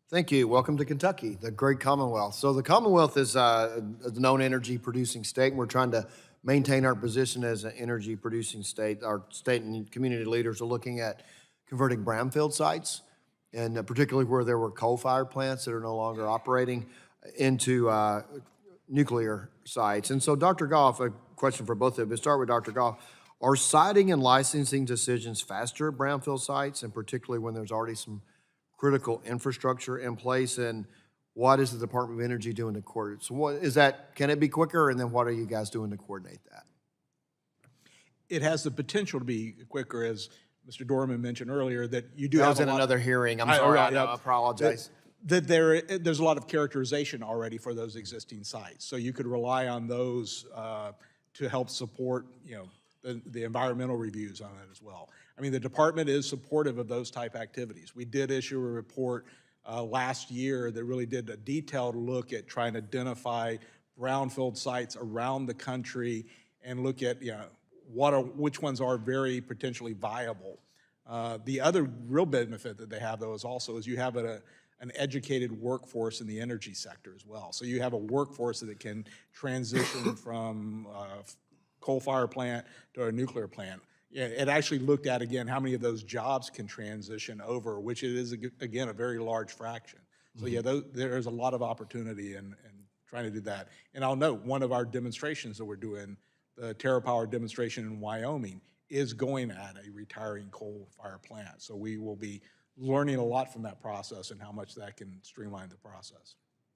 Thank you. Welcome to Kentucky, the great Commonwealth. So the Commonwealth is a known energy producing state, and we're trying to maintain our position as an energy producing state. Our state and community leaders are looking at converting brownfield sites, and particularly where there were coal-fired plants that are no longer operating, into nuclear sites. And so, Dr. Goff, a question for both of you. Start with Dr. Goff. Are siting and licensing decisions faster at brownfield sites, and particularly when there's already some critical infrastructure in place, and what is the Department of Energy doing to coordinate? So what is that, can it be quicker, and then what are you guys doing to coordinate that? It has the potential to be quicker, as Mr. Dorman mentioned earlier, that you do That have was in another hearing. I'm sorry, I apologize. that there's a lot of characterization already for those existing sites. So you could rely on those to help support, the environmental reviews on it as well. I mean, the department is supportive of those type activities. We did issue a report last year that really did a detailed look at trying to identify brownfield sites around the country and look at, which ones are very potentially viable. The other real benefit that they have, though, is you have an educated workforce in the energy sector as well. So you have a workforce that can transition from coal-fired plant to a nuclear plant. Yeah, it actually looked at, again, how many of those jobs can transition over, which it is, again, a very large fraction. So yeah, there's a lot of opportunity in trying to do that. And I'll note, one of our demonstrations that we're doing, the TerraPower demonstration in Wyoming, is going at a retiring coal-fired plant. So we will be learning a lot from that process and how much that can streamline the process.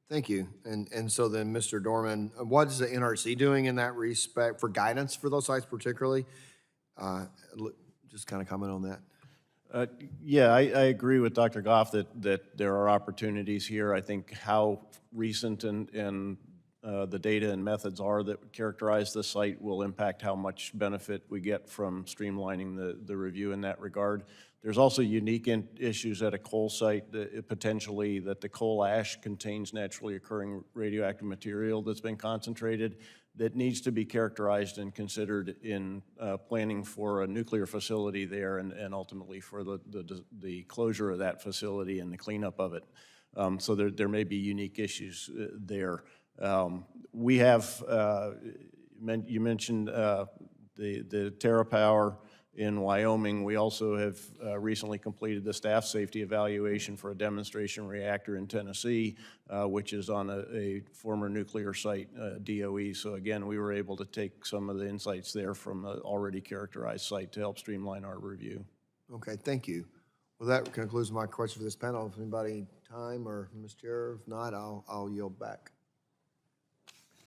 Thank you. And so then, Mr. Dorman, what is the NRC doing in that respect for guidance for those sites particularly? Just kind of comment on that. Yeah, I agree with Dr. Goff that there are opportunities here. I think how recent and the data and methods are that characterize the site will impact how much benefit we get from streamlining the review in that regard. There's also unique issues at a coal site that potentially that the coal ash contains naturally occurring radioactive material that's been concentrated that needs to be characterized and considered in planning for a nuclear facility there and ultimately for the closure of that facility and the cleanup of it. So there may be unique issues there. We have, you mentioned the TerraPower in Wyoming. We also have recently completed the staff safety evaluation for a demonstration reactor in Tennessee, which is on a former nuclear site, DOE. So again, we were able to take some of the insights there from an already characterized site to help streamline our review. Okay, thank you. Well, that concludes my question for this panel. If anybody time or Ms. Chair, if not, I'll yield back.